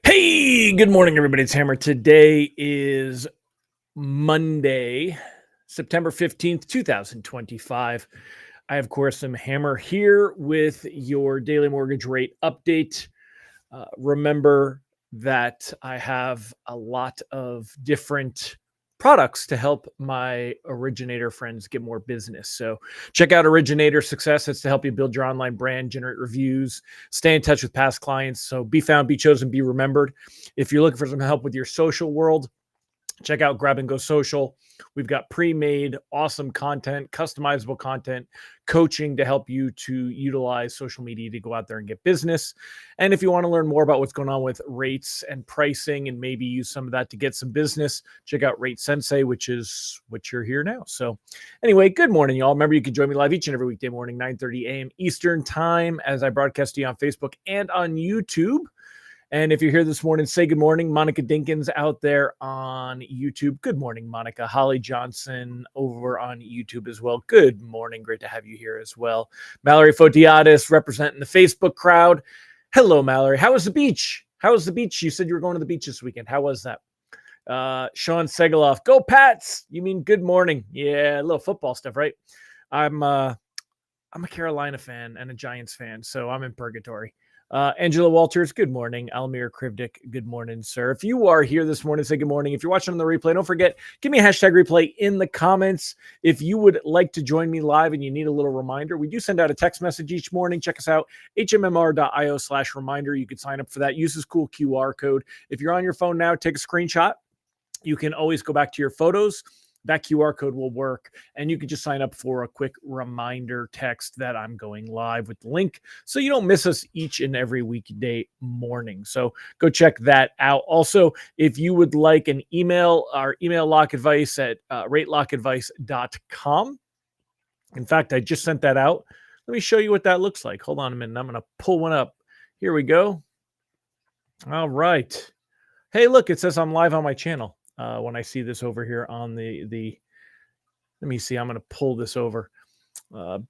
Hey, good morning, everybody. It's Hammer. Today is Monday, September 15th, 2025. I, of course, am Hammer here with your daily mortgage rate update. Remember that I have a lot of different products to help my originator friends get more business. So check out Originator Success. It's to help you build your online brand, generate reviews, stay in touch with past clients. So be found, be chosen, be remembered. If you're looking for some help with your social world, check out Grab and Go Social. We've got pre-made awesome content, customizable content, coaching to help you to utilize social media to go out there and get business. And if you want to learn more about what's going on with rates and pricing and maybe use some of that to get some business, check out Rate Sensei, which is what you're here now. So anyway, good morning, y'all. Remember, you can join me live each and every weekday morning, 9:30 a.m. Eastern time, as I broadcast to you on Facebook and on YouTube. And if you're here this morning, say good morning. Monica Dinkins out there on YouTube. Good morning, Monica. Holly Johnson over on YouTube as well. Good morning. Great to have you here as well. Mallory Fotiadis representing the Facebook crowd. Hello, Mallory. How was the beach? How was the beach? You said you were going to the beach this weekend. How was that? Sean Segaloff. Go Pats. You mean good morning. Yeah, a little football stuff, right? I'm a Carolina fan and a Giants fan, so I'm in purgatory. Angela Walters, good morning. Almir Krivdik, good morning, sir. If you are here this morning, say good morning. If you're watching on the replay, don't forget, give me a hashtag replay in the comments. If you would like to join me live and you need a little reminder, we do send out a text message each morning. Check us out, hmmr.io/reminder. You can sign up for that. Use this cool QR code. If you're on your phone now, take a screenshot. You can always go back to your photos. That QR code will work, and you can just sign up for a quick reminder text that I'm going live with the link so you don't miss us each and every weekday morning. So go check that out. Also, if you would like an email, our email lock advice at ratelockadvice.com. In fact, I just sent that out. Let me show you what that looks like. Hold on a minute. I'm going to pull one up. Here we go. All right. Hey, look, it says I'm live on my channel. When I see this over here on the let me see, I'm going to pull this over. I'm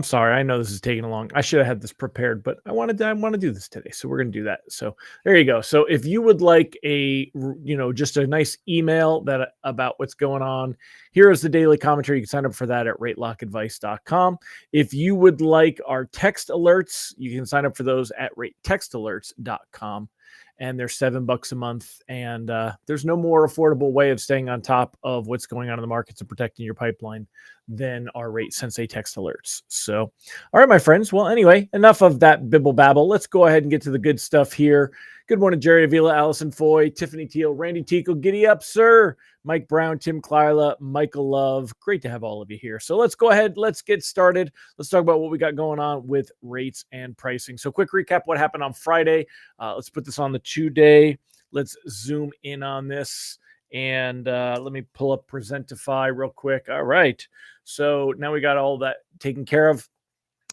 sorry. I know this is taking long. I should have had this prepared, but I want to do this today. So we're going to do that. So there you go. So if you would like just a nice email that about what's going on, here is the daily commentary. You can sign up for that at ratelockadvice.com. If you would like our text alerts, you can sign up for those at ratetextalerts.com. And they're $7 a month. And there's no more affordable way of staying on top of what's going on in the markets and protecting your pipeline than our Rate Sensei text alerts. So, all right, my friends. Well, anyway, enough of that bibble babble. Let's go ahead and get to the good stuff here. Good morning, Jerry Avila, Allison Foy, Tiffany Teal, Randy Tico. Giddy up, sir. Mike Brown, Tim Klyla, Michael Love. Great to have all of you here. So let's go ahead. Let's get started. Let's talk about what we got going on with rates and pricing. So quick recap what happened on Friday. Let's put this on the 2-day. Let's zoom in on this. And let me pull up Presentify real quick. All right. So now we got all that taken care of.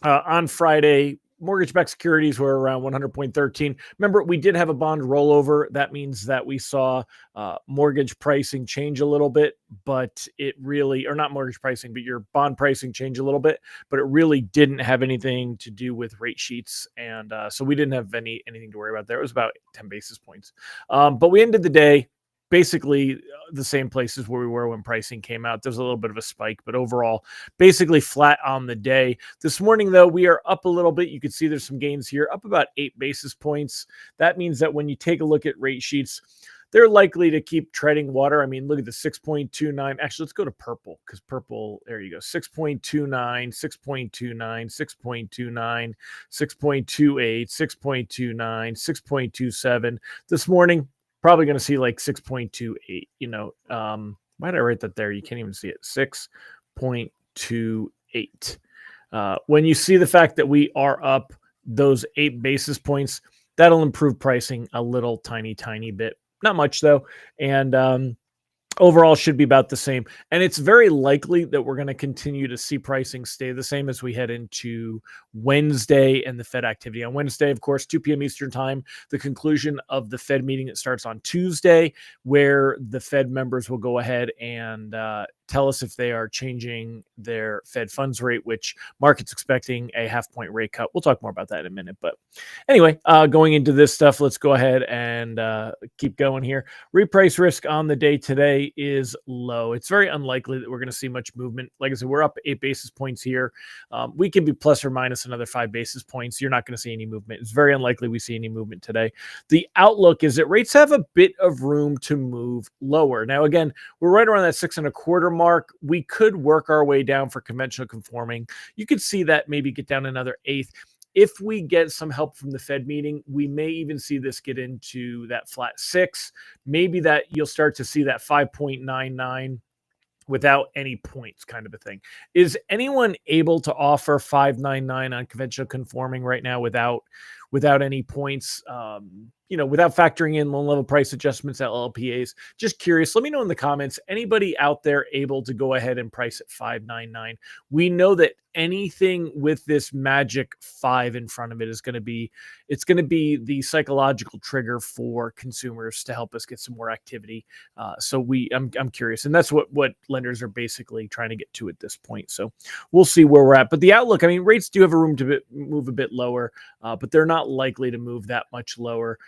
On Friday, mortgage-backed securities were around 100.13. Remember, we did have a bond rollover. That means that we saw mortgage pricing change a little bit, but it really, or not mortgage pricing, but your bond pricing change a little bit, but it really didn't have anything to do with rate sheets. And so we didn't have anything to worry about there. It was about 10 basis points. But we ended the day basically the same places where we were when pricing came out. There's a little bit of a spike, but overall, basically flat on the day. This morning, though, we are up a little bit. You can see there's some gains here, up about 8 basis points. That means that when you take a look at rate sheets, they're likely to keep treading water. I mean, look at the 6.29. Actually, let's go to purple because purple, there you go. 6.29, 6.29, 6.29, 6.28, 6.29, 6.27. This morning, probably going to see like 6.28, why did I write that there? You can't even see it. 6.28. When you see the fact that we are up those 8 basis points, that'll improve pricing a little tiny bit. Not much though. And overall should be about the same. And it's very likely that we're going to continue to see pricing stay the same as we head into Wednesday and the Fed activity. On Wednesday, of course, 2 p.m. Eastern time, the conclusion of the Fed meeting that starts on Tuesday, where the Fed members will go ahead and tell us if they are changing their Fed funds rate, which market's expecting a 0.5 point rate cut. We'll talk more about that in a minute. But anyway, going into this stuff, let's go ahead and keep going here. Reprice risk on the day today is low. It's very unlikely that we're going to see much movement. Like I said, we're up 8 basis points here. We can be plus or minus another 5 basis points. You're not going to see any movement. It's very unlikely we see any movement today. The outlook is that rates have a bit of room to move lower. Now, again, we're right around that 6.25 mark. We could work our way down for conventional conforming. You could see that maybe get down another eighth. If we get some help from the Fed meeting, we may even see this get into that flat 6. Maybe that you'll start to see that 5.99 without any points kind of a thing. Is anyone able to offer 5.99 on conventional conforming right now without any points? Without factoring in loan level price adjustments at LLPAs. Just curious. Let me know in the comments. Anybody out there able to go ahead and price at 5.99? We know that anything with this magic 5 in front of it is going to be the psychological trigger for consumers to help us get some more activity. I'm curious, and that's what lenders are basically trying to get to at this point. So we'll see where we're at. But the outlook, I mean, rates do have a room to move a bit lower, but they're not likely to move that much lower.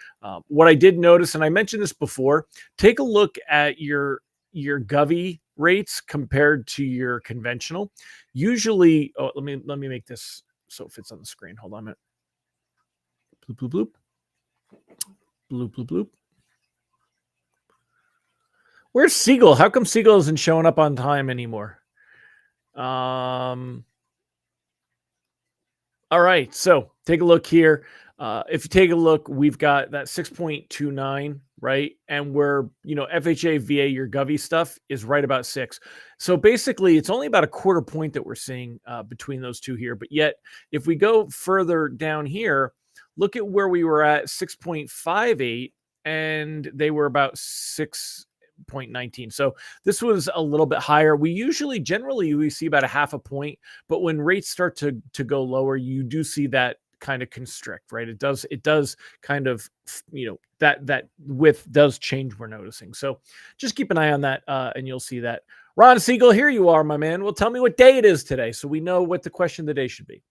What I did notice, and I mentioned this before, take a look at your Govy rates compared to your conventional. Usually, let me make this so it fits on the screen. Hold on a minute. Bloop, bloop, bloop. Bloop, bloop, bloop. Where's Siegel? How come Siegel isn't showing up on time anymore? All right, so take a look here. If you take a look, we've got that 6.29, right? And we're, FHA, VA, your Govy stuff is right about 6. So basically, it's only about a 1/4 point that we're seeing between those two here. But yet, if we go further down here, look at where we were at 6.58, and they were about 6.19. So this was a little bit higher. Generally we see about a 0.5 point, but when rates start to go lower, you do see that kind of constrict, right? It does kind of, that width does change, we're noticing. So just keep an eye on that, and you'll see that. Ron Siegel, here you are, my man. Well, tell me what day it is today so we know what the question of the day should be.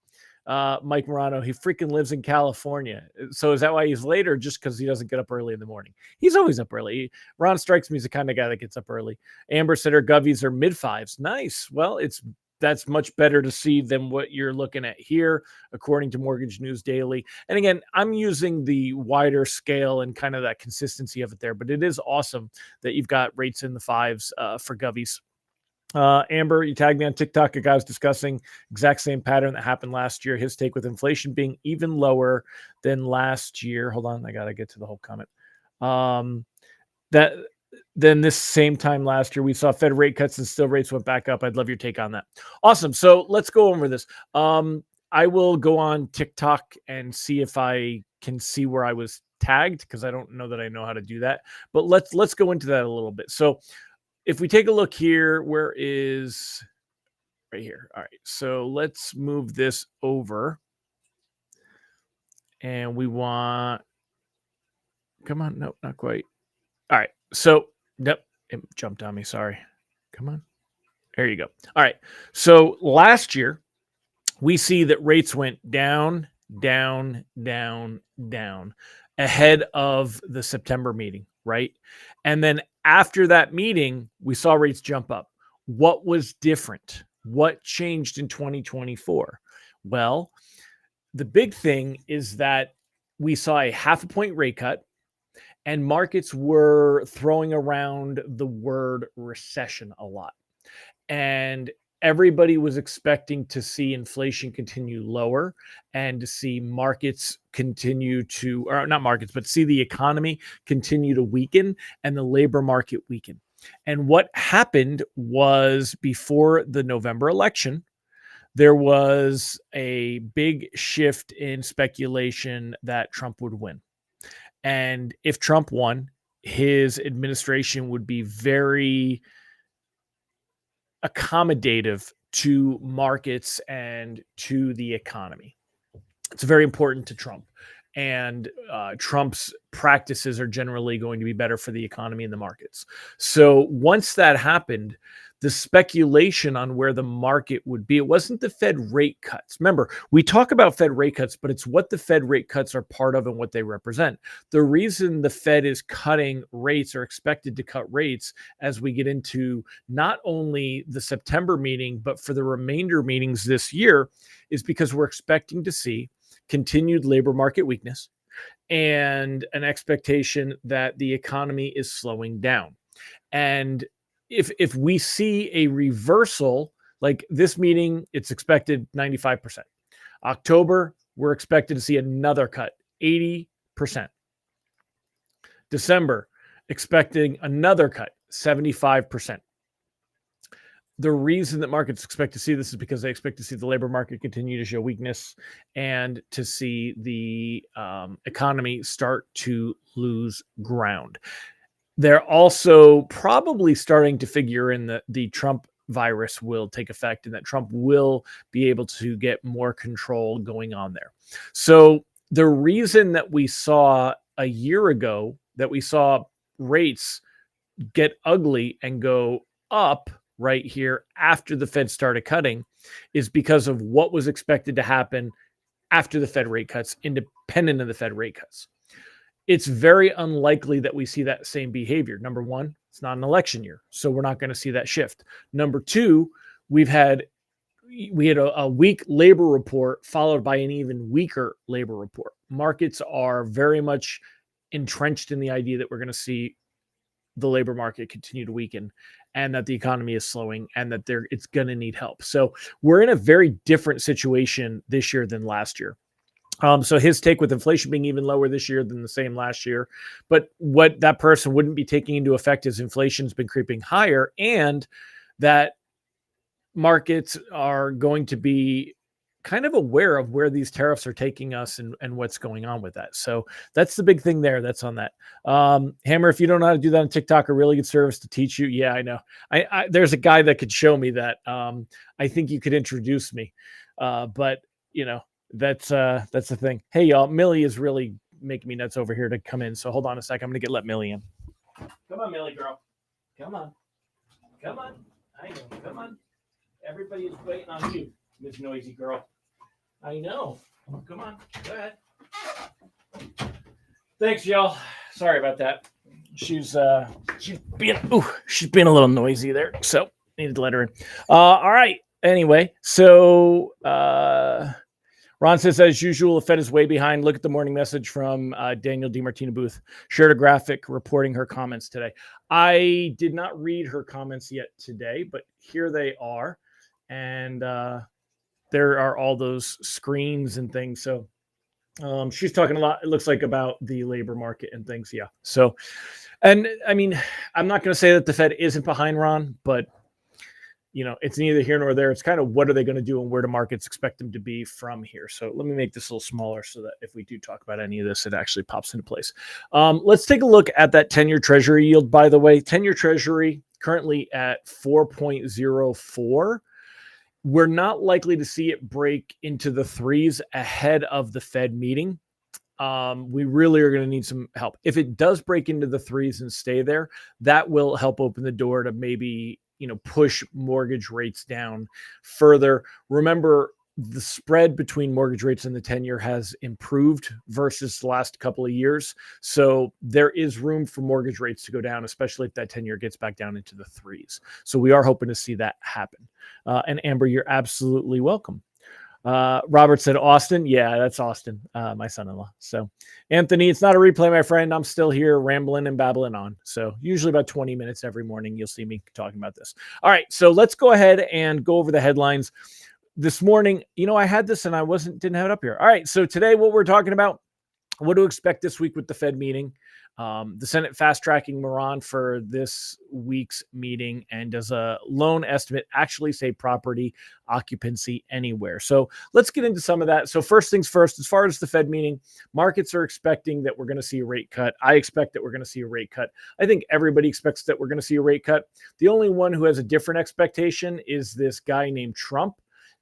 Mike Morano, he freaking lives in California. So is that why he's late, or just because he doesn't get up early in the morning? He's always up early. Ron strikes me as the kind of guy that gets up early. Amber said her Govies are mid-5s. Nice. Well, that's much better to see than what you're looking at here, according to Mortgage News Daily. And again, I'm using the wider scale and kind of that consistency of it there, but it is awesome that you've got rates in the 5s for Govies. Amber, you tagged me on TikTok. A guy was discussing exact same pattern that happened last year. His take with inflation being even lower than last year. Hold on, I gotta get to the whole comment. Then this same time last year, we saw Fed rate cuts and still rates went back up. I'd love your take on that. Awesome. So let's go over this. I will go on TikTok and see if I can see where I was tagged, because I don't know that I know how to do that. But let's go into that a little bit. So if we take a look here, where is right here? All right. So let's move this over. And we want, come on. Nope, not quite. All right. So, nope, it jumped on me. Sorry. Come on. There you go. All right. So last year, we see that rates went down, down, down, down ahead of the September meeting, right? And then after that meeting, we saw rates jump up. What was different? What changed in 2024? Well, the big thing is that we saw a 0.5 point rate cut, and markets were throwing around the word recession a lot. And everybody was expecting to see inflation continue lower and to see markets continue to, or not markets, but see the economy continue to weaken and the labor market weaken. And what happened was, before the November election, there was a big shift in speculation that Trump would win. And if Trump won, his administration would be very accommodative to markets and to the economy. It's very important to Trump. And Trump's practices are generally going to be better for the economy and the markets. So once that happened, the speculation on where the market would be, it wasn't the Fed rate cuts. Remember, we talk about Fed rate cuts, but it's what the Fed rate cuts are part of and what they represent. The reason the Fed is cutting rates or expected to cut rates as we get into not only the September meeting, but for the remainder meetings this year is because we're expecting to see continued labor market weakness and an expectation that the economy is slowing down. And if we see a reversal, like this meeting, it's expected 95%. October, we're expected to see another cut, 80%. December, expecting another cut, 75%. The reason that markets expect to see this is because they expect to see the labor market continue to show weakness and to see the economy start to lose ground. They're also probably starting to figure in that the Trump virus will take effect and that Trump will be able to get more control going on there. So the reason that we saw a year ago that we saw rates get ugly and go up right here after the Fed started cutting is because of what was expected to happen after the Fed rate cuts, independent of the Fed rate cuts. It's very unlikely that we see that same behavior. Number one, it's not an election year, so we're not going to see that shift. Number two, we had a weak labor report followed by an even weaker labor report. Markets are very much entrenched in the idea that we're going to see the labor market continue to weaken and that the economy is slowing and that it's going to need help. So we're in a very different situation this year than last year. So his take with inflation being even lower this year than the same last year. But what that person wouldn't be taking into effect is inflation's been creeping higher and that markets are going to be kind of aware of where these tariffs are taking us and what's going on with that. So that's the big thing there. That's on that. Hammer, if you don't know how to do that on TikTok, a really good service to teach you. Yeah, I know. I there's a guy that could show me that. I think you could introduce me. But you know, that's the thing. Hey, y'all, Millie is really making me nuts over here to come in. So hold on a second. I'm going to let Millie in. Come on, Millie girl. Come on. Come on. I know. Come on. Everybody is waiting on you, Miss Noisy Girl. I know. Come on. Go ahead. Thanks, y'all. Sorry about that. She's being a little noisy there. So needed to let her in. All right. Anyway, so Ron says, as usual, the Fed is way behind. Look at the morning message from Daniel DiMartino Booth. Shared a graphic reporting her comments today. I did not read her comments yet today, but here they are. And there are all those screens and things. So she's talking a lot, it looks like, about the labor market and things. Yeah. So, and I mean, I'm not going to say that the Fed isn't behind, Ron, but you know, it's neither here nor there. It's kind of what are they going to do and where do markets expect them to be from here. So let me make this a little smaller so that if we do talk about any of this, it actually pops into place. Let's take a look at that 10-year treasury yield, by the way. 10-year treasury currently at 4.04. We're not likely to see it break into the threes ahead of the Fed meeting. We really are going to need some help. If it does break into the threes and stay there, that will help open the door to maybe, you know, push mortgage rates down further. Remember, the spread between mortgage rates and the 10-year has improved versus the last couple of years. So there is room for mortgage rates to go down, especially if that 10-year gets back down into the threes. So we are hoping to see that happen. And Amber, you're absolutely welcome. Robert said, Austin. Yeah, that's Austin, my son-in-law. So Anthony, it's not a replay, my friend. I'm still here rambling and babbling on. So usually about 20 minutes every morning, you'll see me talking about this. All right. So let's go ahead and go over the headlines this morning. You know, I had this and I didn't have it up here. All right. So today, what we're talking about, What to expect this week with the Fed meeting? The Senate fast-tracking Moran for this week's meeting, and does a loan estimate actually say property occupancy anywhere? So let's get into some of that. So first things first, as far as the Fed meeting, markets are expecting that we're going to see a rate cut. I expect that we're going to see a rate cut. I think everybody expects that we're going to see a rate cut. The only one who has a different expectation is this guy named Trump.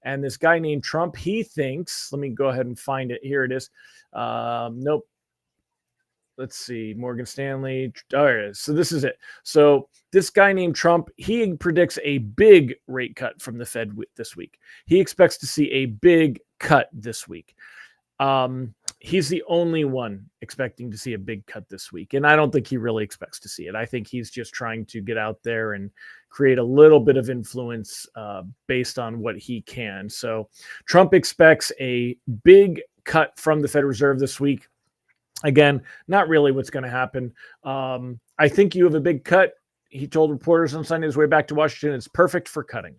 And this guy named Trump, he thinks, let me go ahead and find it. Here it is. Nope. Let's see, Morgan Stanley. Oh, there it is. So this is it. So this guy named Trump, he predicts a big rate cut from the Fed this week. He expects to see a big cut this week. He's the only one expecting to see a big cut this week. And I don't think he really expects to see it. I think he's just trying to get out there and create a little bit of influence based on what he can. So Trump expects a big cut from the Fed Reserve this week. Again, not really what's going to happen. I think you have a big cut. He told reporters on Sunday his way back to Washington, it's perfect for cutting.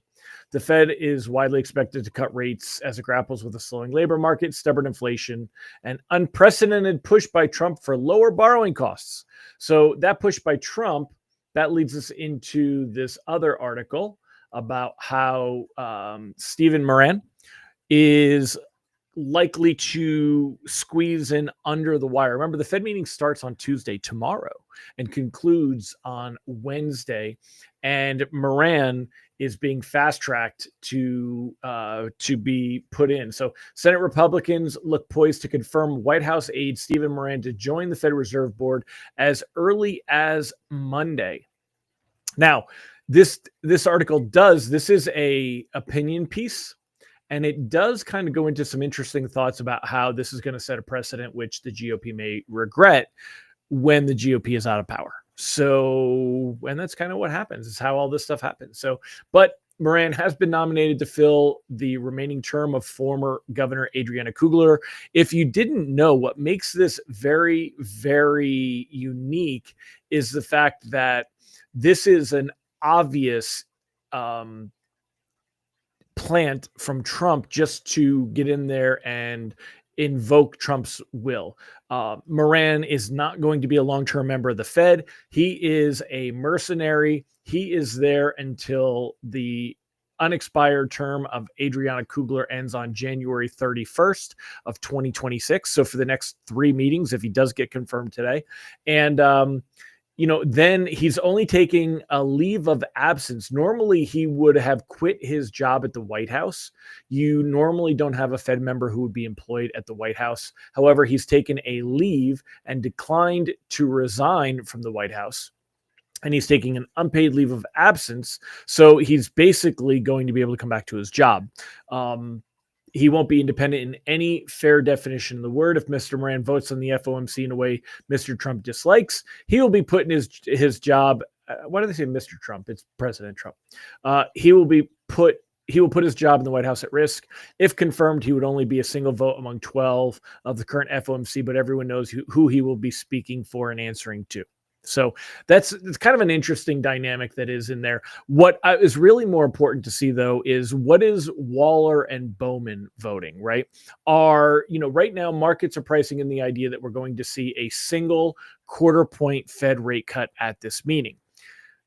The Fed is widely expected to cut rates as it grapples with a slowing labor market, stubborn inflation, and unprecedented push by Trump for lower borrowing costs. So that push by Trump, that leads us into this other article about how Stephen Moran is likely to squeeze in under the wire. Remember, the Fed meeting starts on Tuesday, tomorrow, and concludes on Wednesday. And Moran is being fast-tracked to be put in. So Senate Republicans look poised to confirm White House aide Stephen Moran to join the Fed Reserve Board as early as Monday. Now, this article this is a opinion piece. And it does kind of go into some interesting thoughts about how this is going to set a precedent, which the GOP may regret when the GOP is out of power. So, and that's kind of what happens. It's how all this stuff happens. So, but Moran has been nominated to fill the remaining term of former Governor Adriana Kugler. If you didn't know, what makes this very, very unique is the fact that this is an obvious plant from Trump just to get in there and invoke Trump's will. Moran is not going to be a long-term member of the Fed. He is a mercenary. He is there until the unexpired term of Adriana Kugler ends on January 31st of 2026. So for the next 3 meetings, if he does get confirmed today. And then he's only taking a leave of absence. Normally, he would have quit his job at the White House. You normally don't have a Fed member who would be employed at the White House. However, he's taken a leave and declined to resign from the White House. And he's taking an unpaid leave of absence. So he's basically going to be able to come back to his job. He won't be independent in any fair definition of the word. If Mr. Moran votes on the FOMC in a way Mr. Trump dislikes, he will be put in his job. Why do they say Mr. Trump? It's President Trump. He will put his job in the White House at risk. If confirmed, he would only be a single vote among 12 of the current FOMC, but everyone knows who he will be speaking for and answering to. So it's kind of an interesting dynamic that is in there. What is really more important to see, though, is what is Waller and Bowman voting, right? Right now markets are pricing in the idea that we're going to see a single quarter point Fed rate cut at this meeting.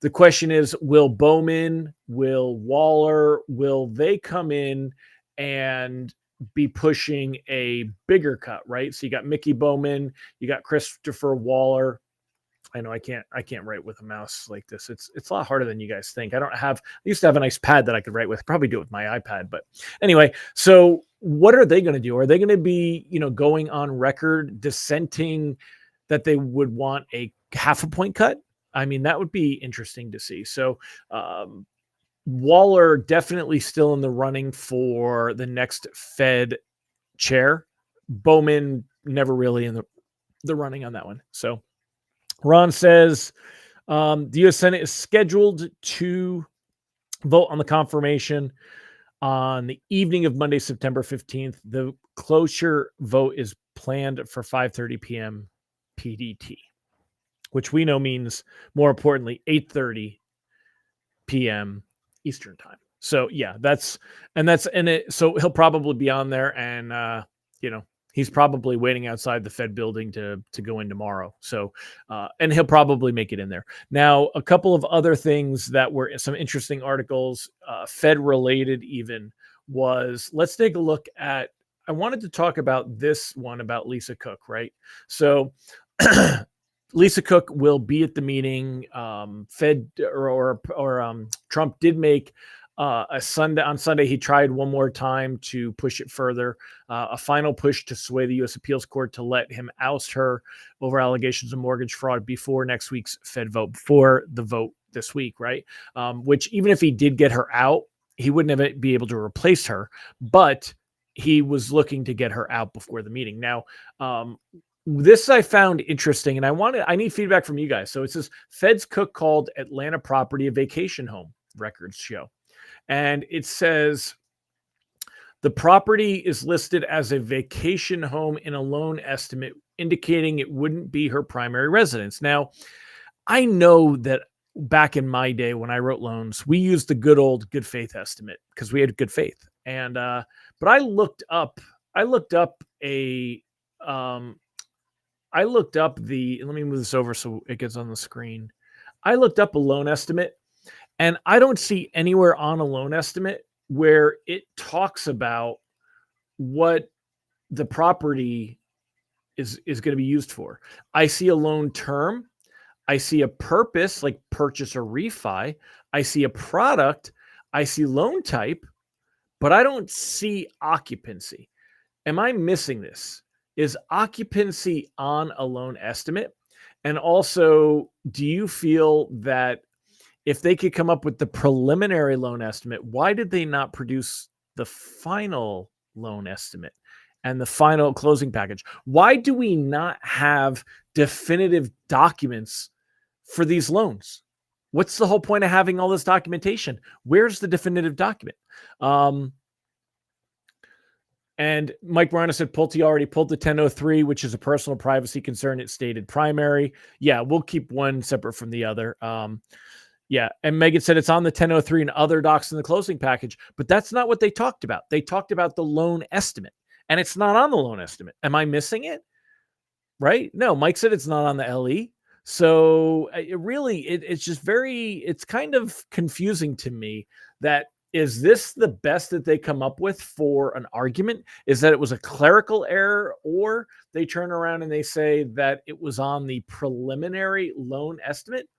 The question is, will Bowman, will Waller, will they come in and be pushing a bigger cut, right? So you got Mickey Bowman, you got Christopher Waller. I know I can't write with a mouse like this. It's a lot harder than you guys think. I used to have a nice pad that I could write with. Probably do it with my iPad. But anyway, so what are they going to do? Are they going to be, going on record dissenting that they would want a half a point cut? I mean, that would be interesting to see. So Waller definitely still in the running for the next Fed chair. Bowman never really in the running on that one. So Ron says the U.S. Senate is scheduled to vote on the confirmation on the evening of Monday, September 15th. The cloture vote is planned for 5:30 p.m. PDT, which we know means, more importantly, 8:30 p.m. Eastern time. So yeah, so he'll probably be on there and He's probably waiting outside the Fed building to go in tomorrow. So, and he'll probably make it in there. Now, a couple of other things that were some interesting articles, Fed related even, was let's take a look at. I wanted to talk about this one about Lisa Cook, right? So, Lisa Cook will be at the meeting. Fed or Trump did make on Sunday, he tried one more time to push it further, a final push to sway the U.S. Appeals Court to let him oust her over allegations of mortgage fraud before next week's Fed vote, before the vote this week, right? Which even if he did get her out, he wouldn't be able to replace her, but he was looking to get her out before the meeting. Now, this I found interesting, and I need feedback from you guys. So it says Fed's Cook called Atlanta property a vacation home, records show. And it says the property is listed as a vacation home in a loan estimate, indicating it wouldn't be her primary residence. Now, I know that back in my day when I wrote loans, we used the good old good faith estimate because we had good faith. And but I looked up the let me move this over so it gets on the screen. I looked up a loan estimate. And I don't see anywhere on a loan estimate where it talks about what the property is going to be used for. I see a loan term. I see a purpose like purchase or refi. I see a product. I see loan type, but I don't see occupancy. Am I missing this? Is occupancy on a loan estimate? And also, do you feel that if they could come up with the preliminary loan estimate, why did they not produce the final loan estimate and the final closing package? Why do we not have definitive documents for these loans? What's the whole point of having all this documentation? Where's the definitive document? And Mike Morano said Pulte already pulled the 1003, which is a personal privacy concern. It stated primary. Yeah, we'll keep one separate from the other. Yeah, and Megan said it's on the 1003 and other docs in the closing package, but that's not what they talked about. They talked about the loan estimate, and it's not on the loan estimate. Am I missing it? Right? No, Mike said it's not on the LE. So it's just it's kind of confusing to me that is this the best that they come up with for an argument? Is that it was a clerical error, or they turn around and they say that it was on the preliminary loan estimate?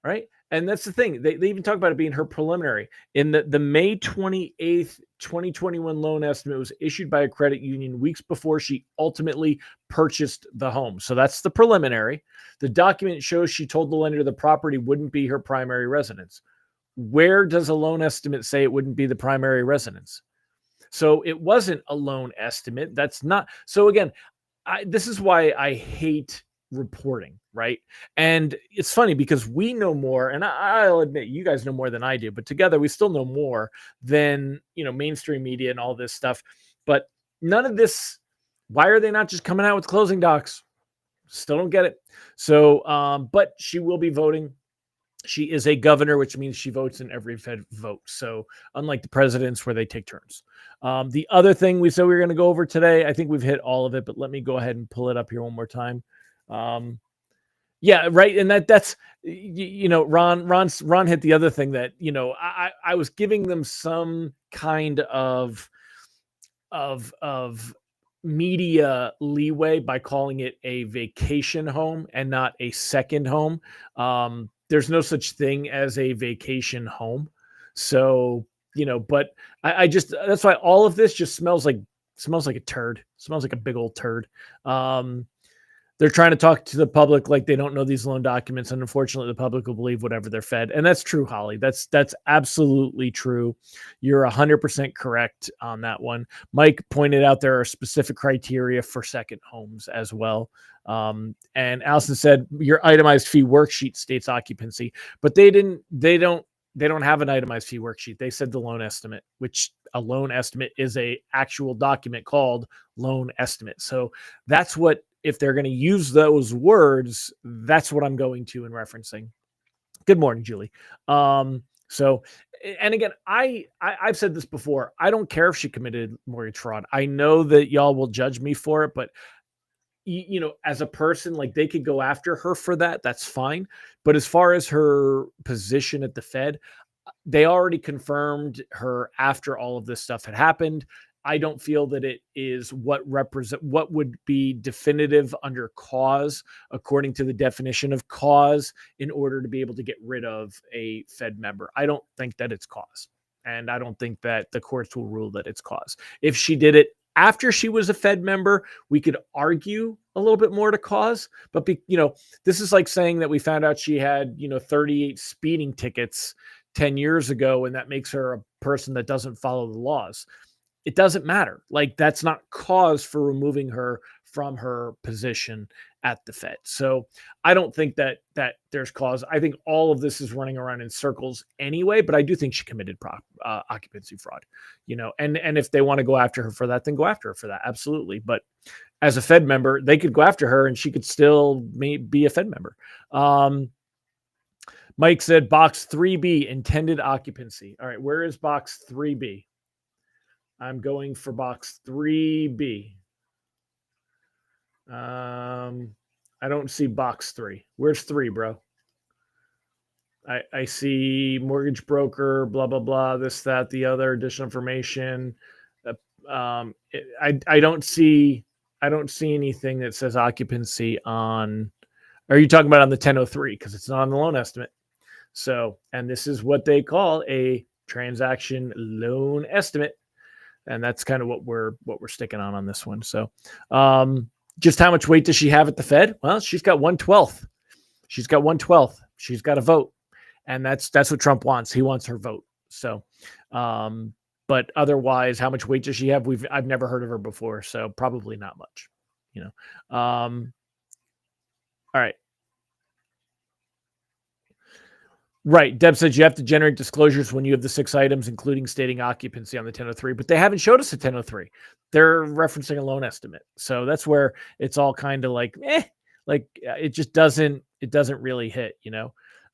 Right. And that's the thing. They even talk about it being her preliminary. In the May 28th, 2021 loan estimate was issued by a credit union weeks before she ultimately purchased the home. So that's the preliminary. The document shows she told the lender the property wouldn't be her primary residence. Where does a loan estimate say it wouldn't be the primary residence? So it wasn't a loan estimate. That's not. So again, this is why I hate reporting, right? And it's funny because we know more, and I'll admit you guys know more than I do, but together we still know more than mainstream media and all this stuff. But none of this, why are they not just coming out with closing docs? Still don't get it. So but she will be voting. She is a governor, which means she votes in every Fed vote. So unlike the presidents where they take turns. The other thing we said we were going to go over today, I think we've hit all of it, but let me go ahead and pull it up here one more time. Yeah, right. And that's Ron hit the other thing that I was giving them some kind of media leeway by calling it a vacation home and not a second home. There's no such thing as a vacation home. So, but I just, that's why all of this just smells like a turd. Smells like a big old turd. They're trying to talk to the public like they don't know these loan documents. And unfortunately, the public will believe whatever they're fed. And that's true, Holly. That's absolutely true. You're 100% correct on that one. Mike pointed out there are specific criteria for second homes as well. And Allison said your itemized fee worksheet states occupancy, but they don't have an itemized fee worksheet. They said the loan estimate, which a loan estimate is a actual document called loan estimate. So that's what, if they're going to use those words, that's what I'm going to and referencing. Good morning, Julie. So and again, I've said this before. I don't care if she committed mortgage fraud. I know that y'all will judge me for it, but as a person, like they could go after her for that. That's fine. But as far as her position at the Fed, they already confirmed her after all of this stuff had happened. I don't feel that it is what would be definitive under cause, according to the definition of cause, in order to be able to get rid of a Fed member. I don't think that it's cause. And I don't think that the courts will rule that it's cause. If she did it after she was a Fed member, we could argue a little bit more to cause. But, this is like saying that we found out she had, 38 speeding tickets 10 years ago, and that makes her a person that doesn't follow the laws. It doesn't matter. Like, that's not cause for removing her from her position at the Fed. So I don't think that there's cause. I think all of this is running around in circles anyway, but I do think she committed occupancy fraud, and if they want to go after her for that, then go after her for that. Absolutely. But as a Fed member, they could go after her and she could still be a Fed member. Mike said box 3B, intended occupancy. All right, where is box 3B? I'm going for box 3B. I don't see box 3. Where's 3, bro? I see mortgage broker, blah, blah, blah, this, that, the other, additional information. I don't see anything that says occupancy on. Are you talking about on the 1003? Because it's not on the loan estimate. So, and this is what they call a transaction loan estimate. And that's kind of what we're sticking on this one. So, just how much weight does she have at the Fed? Well, she's got 1/12. She's got 1/12. She's got a vote, and that's what Trump wants. He wants her vote. So, but otherwise, how much weight does she have? I've never heard of her before, so probably not much. All right. Right. Deb says you have to generate disclosures when you have the 6 items, including stating occupancy on the 1003, but they haven't showed us a 1003. They're referencing a loan estimate. So that's where it's all kind of like, it just doesn't really hit,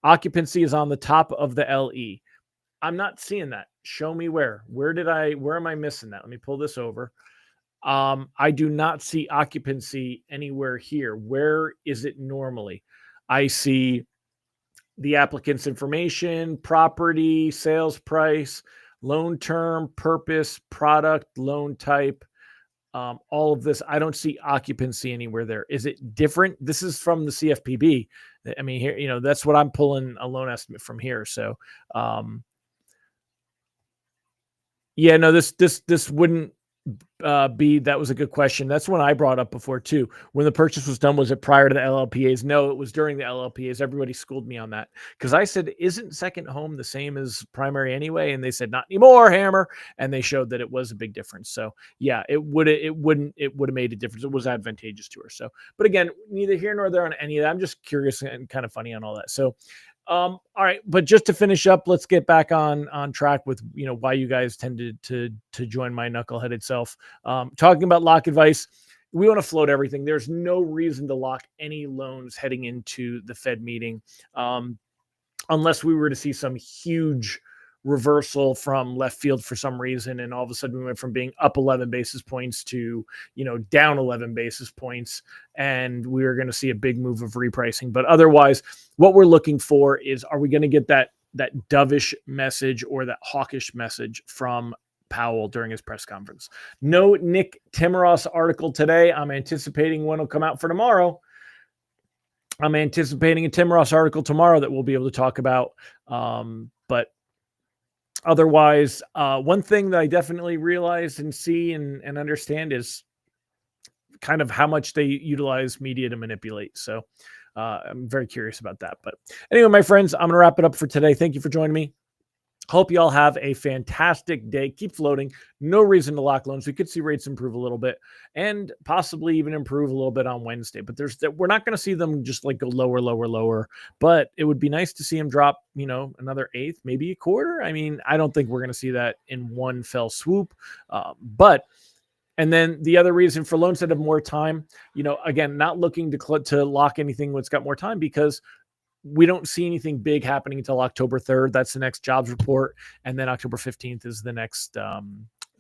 Occupancy is on the top of the LE. I'm not seeing that. Show me where am I missing that? Let me pull this over. I do not see occupancy anywhere here. Where is it normally? I see the applicant's information, property, sales price, loan term, purpose, product, loan type, all of this. I don't see occupancy anywhere there. Is it different? This is from the CFPB. I mean, here, that's what I'm pulling a loan estimate from here. So, yeah, no, this wouldn't that was a good question. That's one I brought up before too. When the purchase was done, was it prior to the LLPAs? No, it was during the LLPAs. Everybody schooled me on that because I said, isn't second home the same as primary anyway? And they said, not anymore, Hammer. And they showed that it was a big difference. So yeah, it would have made a difference. It was advantageous to her. So, but again, neither here nor there on any of that. I'm just curious and kind of funny on all that. So, all right, but just to finish up, let's get back on track with why you guys tended to join my knuckleheaded self. Talking about lock advice, we want to float everything. There's no reason to lock any loans heading into the Fed meeting, unless we were to see some huge reversal from left field for some reason, and all of a sudden we went from being up 11 basis points to down 11 basis points, and we were going to see a big move of repricing. But otherwise, what we're looking for is, are we going to get that dovish message or that hawkish message from Powell during his press conference? No Nick Timiraos article today. I'm anticipating one will come out for tomorrow. I'm anticipating a Timiraos article tomorrow that we'll be able to talk about. But otherwise, one thing that I definitely realize and see and understand is kind of how much they utilize media to manipulate. So I'm very curious about that. But anyway, my friends, I'm going to wrap it up for today. Thank you for joining me. Hope you all have a fantastic day. Keep floating. No reason to lock loans. We could see rates improve a little bit and possibly even improve a little bit on Wednesday. But we're not going to see them just like go lower, lower, lower. But it would be nice to see them drop, another eighth, maybe a quarter. I mean, I don't think we're going to see that in one fell swoop. And then the other reason for loans that have more time, again, not looking to lock anything when it's got more time, because we don't see anything big happening until October 3rd. That's the next jobs report. And then October 15th is the next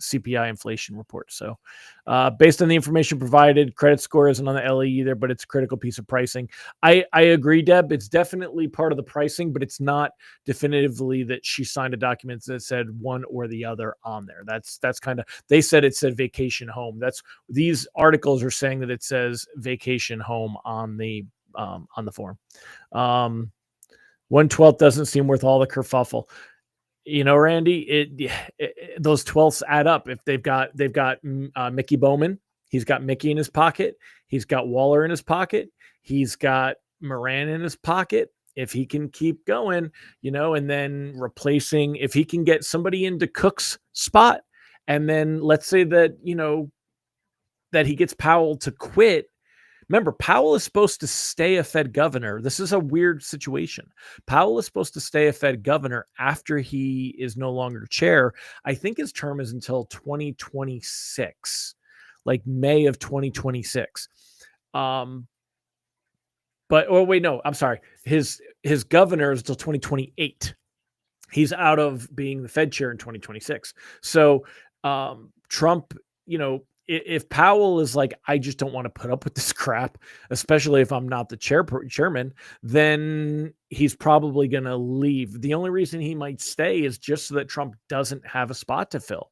CPI inflation report. So based on the information provided, credit score isn't on the LE either, but it's a critical piece of pricing. I agree, Deb. It's definitely part of the pricing, but it's not definitively that she signed a document that said one or the other on there. That's kind of, they said it said vacation home. These articles are saying that it says vacation home on the form. 1/12 doesn't seem worth all the kerfuffle. Randy, those 12ths add up. If they've got Mickey Bowman, he's got Mickey in his pocket. He's got Waller in his pocket. He's got Moran in his pocket. If he can keep going, and then replacing, if he can get somebody into Cook's spot, and then let's say that, that he gets Powell to quit. Remember, Powell is supposed to stay a Fed governor. This is a weird situation. Powell is supposed to stay a Fed governor after he is no longer chair. I think his term is until 2026, like May of 2026. But wait, no, I'm sorry. His governor is until 2028. He's out of being the Fed chair in 2026. So Trump, if Powell is like, I just don't want to put up with this crap, especially if I'm not the chairman, then he's probably going to leave. The only reason he might stay is just so that Trump doesn't have a spot to fill.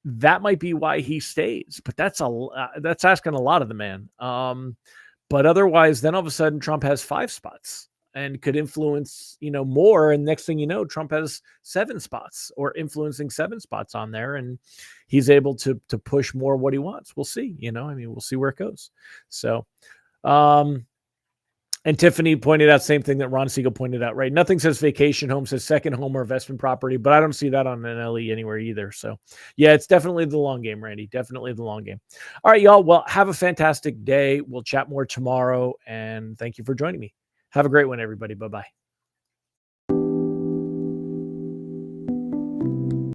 That might be why he stays, but that's asking a lot of the man. But otherwise, then all of a sudden Trump has 5 spots and could influence, more. And next thing you know, Trump has 7 spots or influencing 7 spots on there. And he's able to push more what he wants. We'll see, we'll see where it goes. So, and Tiffany pointed out same thing that Ron Siegel pointed out, right? Nothing says vacation home, says second home or investment property, but I don't see that on an LE anywhere either. So yeah, it's definitely the long game, Randy. Definitely the long game. All right, y'all. Well, have a fantastic day. We'll chat more tomorrow. And thank you for joining me. Have a great one, everybody. Bye-bye.